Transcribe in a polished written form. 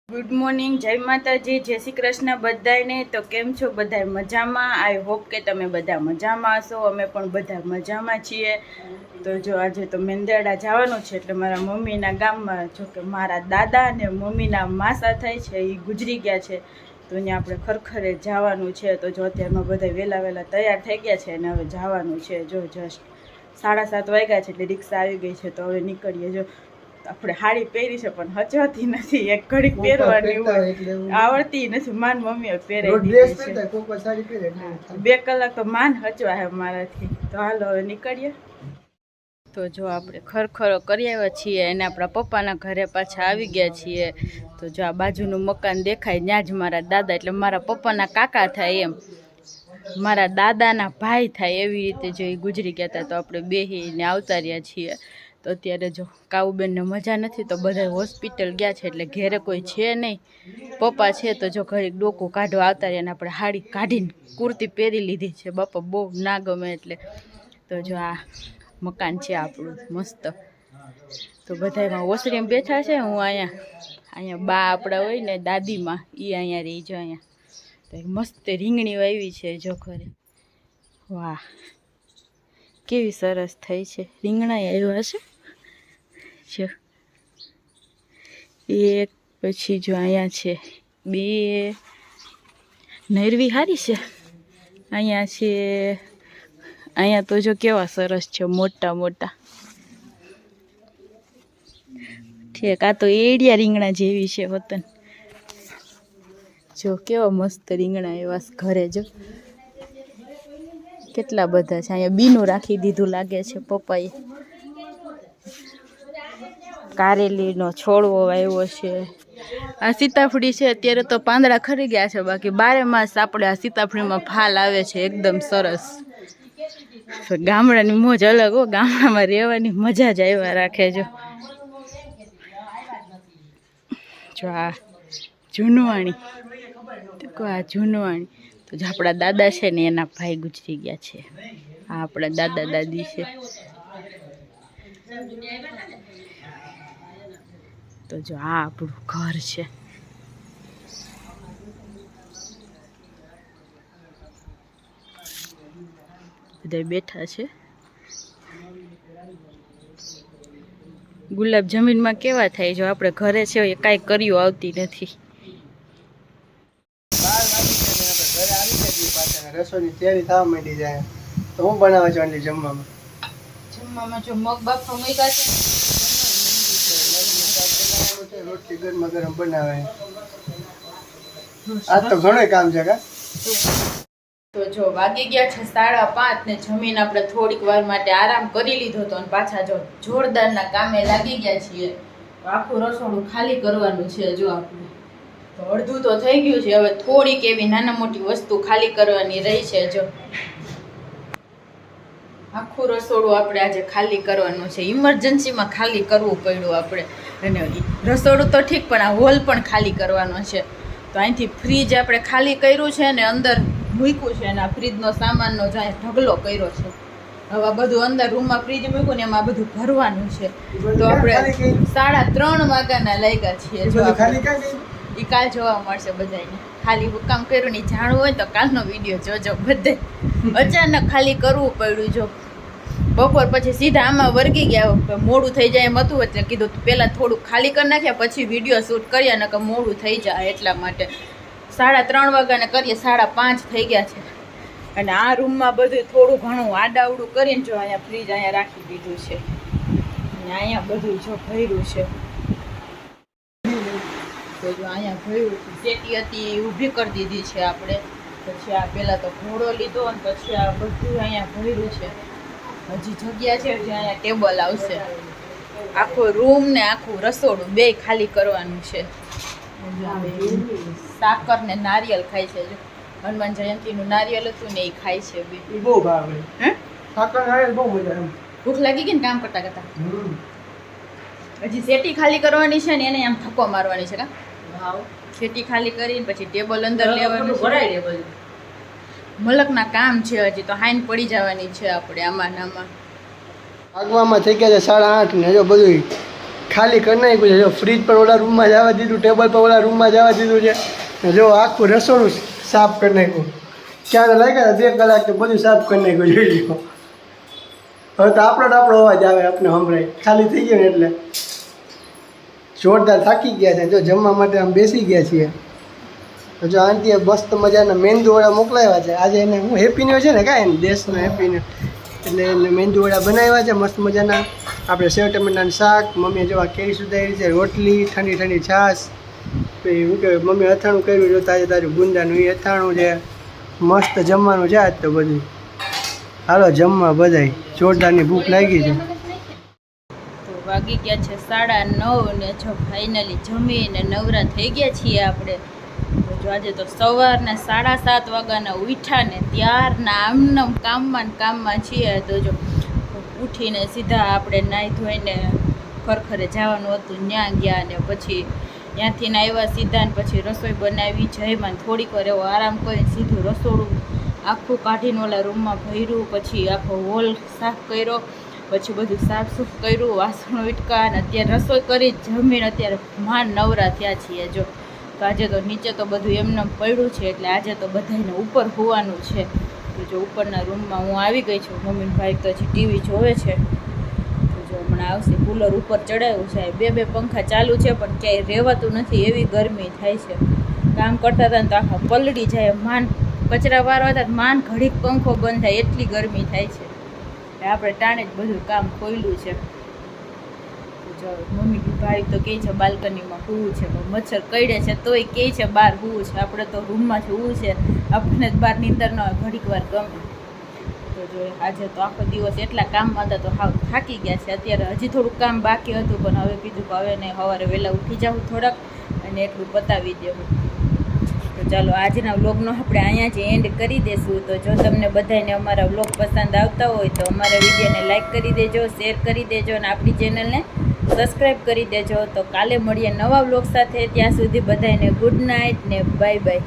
Good morning, જય માતાજી, જય શ્રી કૃષ્ણ બધાને। તો કેમ છો બધા? મજામાં? આઈ હોપ કે તમે બધા મજામાં હશો। અમે પણ બધા મજામાં છીએ। તો જો આજે તો મેંદરડા જવાનું છે, એટલે મારા મમ્મીના ગામમાં, જો કે મારા દાદા અને મમ્મીના માસા થાય છે, એ ગુજરી ગયા છે, તો અહીંયા આપણે ખરખરે જવાનું છે। તો જો અત્યારમાં બધા વહેલા તૈયાર થઈ ગયા છે અને હવે જવાનું છે। જો જસ્ટ 7:30 વાગ્યા છે, એટલે રિક્ષા આવી ગઈ છે, તો હવે નીકળીએ। જો આપણે હાડી પહેરી છે પણ હચવાતી નથી, એક ઘડીક પહેરવાની આવડતી નથી, માન મમ્મીએ પહેરાવી દીધી છે। 2 કલાક તો માન હચવા હે મારાથી। તો હાલો હવે નીકળીએ। તો જો આપણે ખરખરો કરી આવ્યા છીએ અને આપણા પપ્પાના ઘરે પાછા આવી ગયા છીએ। તો જો આ બાજુનું મકાન દેખાય, ત્યાં જ મારા દાદા, એટલે મારા પપ્પાના કાકા થાય, એમ મારા દાદાના ભાઈ થાય, એવી રીતે જો એ ગુજરી ગયા હતા। તો આપણે બેહીને આવતા રહ્યા છીએ। તો અત્યારે જો કાઉબેનને મજા નથી, તો બધા હોસ્પિટલ ગયા છે, એટલે ઘેરે કોઈ છે નહીં, પપ્પા છે તો જો ઘરે ડોકું કાઢવા આવતા રહ્યા, અને આપણે હાડી કાઢીને કુર્તી પહેરી લીધી છે, બાપા બહુ ના ગમે એટલે। તો જો આ મકાન છે આપણું મસ્ત। તો બધા એમાં ઓસરીમાં બેઠા છે, હું અહીંયા બા આપણા હોય ને દાદીમાં, એ અહીંયા રહી જો અહીંયા। તો મસ્ત રીંગણીઓ આવી છે જો ઘરે, વાહ કેવી સરસ થઈ છે, રીંગણા આવ્યા છે જો એક, પછી જો અહીંયા છે 2, નરવી સારી છે, અહીંયા છે, અહીંયા તો જો કેવા સરસ છે, મોટા મોટા ઠીક। આ તો એડિયા રીંગણા જેવી છે વતન, જો કેવા મસ્ત રીંગણા એવા ઘરે, જો કેટલા બધા છે। અહીંયા બીનું રાખી દીધું લાગે છે પપ્પાએ, કારેલીનો છોડવો આવ્યો છે। આ સીતાફળી છે, અત્યારે તો પાંદડા ખરી ગયા છે, બાકી 12 માસ આપણે આ સીતાફળીમાં ફાલ આવે છે, એકદમ સરસ। ગામડાની મોજ અલગ હો, ગામડામાં રહેવાની મજા જ આવ્યા રાખે। જો આ જૂનવાણી, આ જૂનવાણી, તો જો આપણા દાદા છે ને એના ભાઈ ગુજરી ગયા છે, આ આપણા દાદા દાદી છે। તો જો આ આપણું ઘર છે, બધા બેઠા છે। ગુલાબ જમીનમાં કેવા થાય, જો આપણે ઘરે છે એ કાંઈ કર્યું આવતી નથી। રસોઈની તૈયારી થવા માંડી જાય, તો હું બનાવવા ચાલી જમવામાં જો મગ બાફા મૂક્યા છે, રોટલી ગરમા ગરમ બનાવે, આજ તો ઘણું કામ છે કા। તો જો વાગી ગયા છે 5:30 ને જમીન આપણે થોડીક વાર માટે આરામ કરી લીધો હતો, અને પાછા જો જોરદારના કામે લાગી ગયા છીએ। તો આખું રસોડું ખાલી કરવાનું છે જો આપણે, તો અડધું તો થઈ ગયું છે, હવે થોડીક એવી નાના મોટી વસ્તુ ખાલી કરવાની રહી છે। જો આખું રસોડું આપણે આજે ખાલી કરવાનું છે, ઇમરજન્સીમાં ખાલી કરવું પડ્યું આપણે, અને રસોડું તો ઠીક પણ આ હોલ પણ ખાલી કરવાનો છે। તો અહીંથી ફ્રીજ આપણે ખાલી કર્યું છે ને અંદર મૂક્યું છે, અને આ ફ્રીજનો સામાનનો જો ઢગલો કર્યો છે, હવે બધું અંદર રૂમમાં ફ્રીજ મૂક્યું ને એમાં બધું ભરવાનું છે। તો આપણે 3:30 વાગ્યાના લાગ્યા છીએ, જો એ કાલ જોવા મળશે બધાને। ખાલી કામ કર્યું નહીં જાણવું હોય તો કાલનો વિડીયો જોજો બધે। અચાનક ખાલી કરવું પડ્યું, જો બપોર પછી સીધા આમાં વર્ગી ગયા, મોડું થઈ જાય એમ હતું, એટલે કીધું પહેલાં થોડુંક ખાલી કરી નાખ્યા પછી વિડીયો શૂટ કર્યા, નકર મોડું થઈ જાય એટલા માટે। 3:30 વાગ્યાને કરીએ, 5:30 થઈ ગયા છે, અને આ રૂમમાં બધું થોડું ઘણું આડાવડું કરીને જો અહીંયા ફ્રીજ અહીંયા રાખી દીધું છે, અને અહીંયા બધું જો ભર્યું છે। તો જો અહીંયા ભર્યું છે, સેટી હતી ઊભી કરી દીધી છે આપણે, પછી આ પહેલાં તો ઘોડો લીધો, અને પછી આ બધું અહીંયા ભર્યું છે। હજી જગ્યા છે, હજી અહીંયા ટેબલ આવશે, આખો રૂમ ને આખું રસોડું બે ખાલી કરવાનું છે। સાકર ને નારિયેલ ખાય છે, જો હનુમાન જયંતીનું નારિયેલ હતું ને એ ખાય છે બે, બહુ ભાવે। હે સાકર નારિયેલ બહુ મજા આવે, ભૂખ લાગી ગઈ ને કામ કરતા કરતા। હજી સેટી ખાલી કરવાની છે ને એને આમ થપ્પો મારવાની છે કા, સેટી ખાલી કરીને પછી ટેબલ અંદર લેવાનું છે, મલકના કામ છે, હજી તો હાઈન પડી જવાની છે આપણે આમાં નામાં। આગવામાં થઈ ગયા છે 8:30 ને, જો બધું ખાલી કરી નાખ્યું છે. જો ફ્રીજ પણ ઓલા રૂમમાં જવા દીધું, ટેબલ પર ઓલા રૂમમાં જવા દીધું છે. ને જો આખું રસોડું સાફ કરી નાખ્યું. ક્યાં લાગ્યા 2 કલાક તો બધું સાફ કરી નાખ્યું. જોઈ લો હવે તો આપણો અવાજ આવે, આપણે સંભળાય. ખાલી થઈ ગયો ને એટલે જોરદાર થાકી ગયા છે. જો જમવા માટે આમ બેસી ગયા છીએ. તો જો આંટીએ મસ્ત મજાના મેંદુવડા મોકલાવ્યા છે. આજે એને હું હેપી ન્યુ છે ને કાંઈ એને દેશનો હેપી ન્યુ એટલે એને મેંદુવડા બનાવ્યા છે મસ્ત મજાના. આપણે સેવ ટમેટાનું શાક, મમ્મીએ જોવા કેરી સુધારી છે, રોટલી, ઠંડી ઠંડી છાશ, પછી શું કહેવાય મમ્મી અથાણું કર્યું જો તાજે તાજું ગુંદાનું એ અથાણું છે. મસ્ત જમવાનું છે આજ તો બધું. હાલો જમવા બધાય, જોરદારની ભૂખ લાગી છે. તો વાગી ગયા છે 9:30 ને જો ફાઇનલી જમીને નવરા થઈ ગયા છીએ આપણે. તો જો આજે તો સવારના 7:30 વાગ્યાના ઉઠ્યા ને ત્યારના આમનામ કામમાં છીએ. તો જો ઉઠીને સીધા આપણે નાહી ધોઈને ખરખરે જવાનું હતું, ત્યાં ગયા ને પછી ત્યાંથી આવ્યા સીધા ને પછી રસોઈ બનાવી જઈમાં થોડીક વાર એવો આરામ કરીને સીધું રસોડું આખું કાઢીને ઓલા રૂમમાં ભર્યું, પછી આખો હોલ સાફ કર્યો, પછી બધું સાફ સૂફ કર્યું, વાસણો ઉટકા અને અત્યારે રસોઈ કરી જમીને અત્યારે માંડ નવરા થયા છીએ. જો તો આજે તો નીચે તો બધું એમને પડ્યું છે એટલે આજે તો બધાને ઉપર હોવાનું છે. તો જો ઉપરના રૂમમાં હું આવી ગઈ છું, મમ્મી ભાઈ તો હજી ટીવી જોવે છે. તો જો હમણાં આવશે. કુલર ઉપર ચડાવ્યું છે, 2 પંખા ચાલુ છે પણ ક્યાંય રહેવાતું નથી, એવી ગરમી થાય છે. કામ કરતા હતા ને તો આખા પલળી જાય, માન કચરા વારવા હતા માન ઘડીક પંખો બંધ થાય એટલી ગરમી થાય છે. આપણે ટાણે જ બધું કામ ખોલ્યું છે. જો મમ્મી ભાઈ તો કહે છે બાલ્કનીમાં સૂવું છે, મચ્છર કરડે છે તોય કહે છે બહાર સૂવું છે. આપણે તો રૂમમાં સૂવું છે, આપણને જ બહાર નીંદર ન ઘડીક વાર ગમે. તો જો આજે તો આખો દિવસ એટલા કામમાં હતા તો હાવ થાકી ગયા છે. અત્યારે હજી થોડુંક કામ બાકી હતું પણ હવે કીધું કે હવે ને સવારે વહેલા ઉઠી જાઉં થોડાક અને એટલું પતાવી દેવું. તો ચાલો આજના વ્લોગનો આપણે અહીંયા જ એન્ડ કરી દઈશું. તો જો તમને બધાને અમારા વ્લોગ પસંદ આવતા હોય તો અમારા વિડીયોને લાઈક કરી દેજો, શેર કરી દેજો અને આપણી ચેનલને સબસ્ક્રાઈબ કરી દેજો. તો કાલે મળીએ નવા વ્લોગ સાથે. ત્યાં સુધી બધાને ગુડ નાઇટ ને બાય બાય.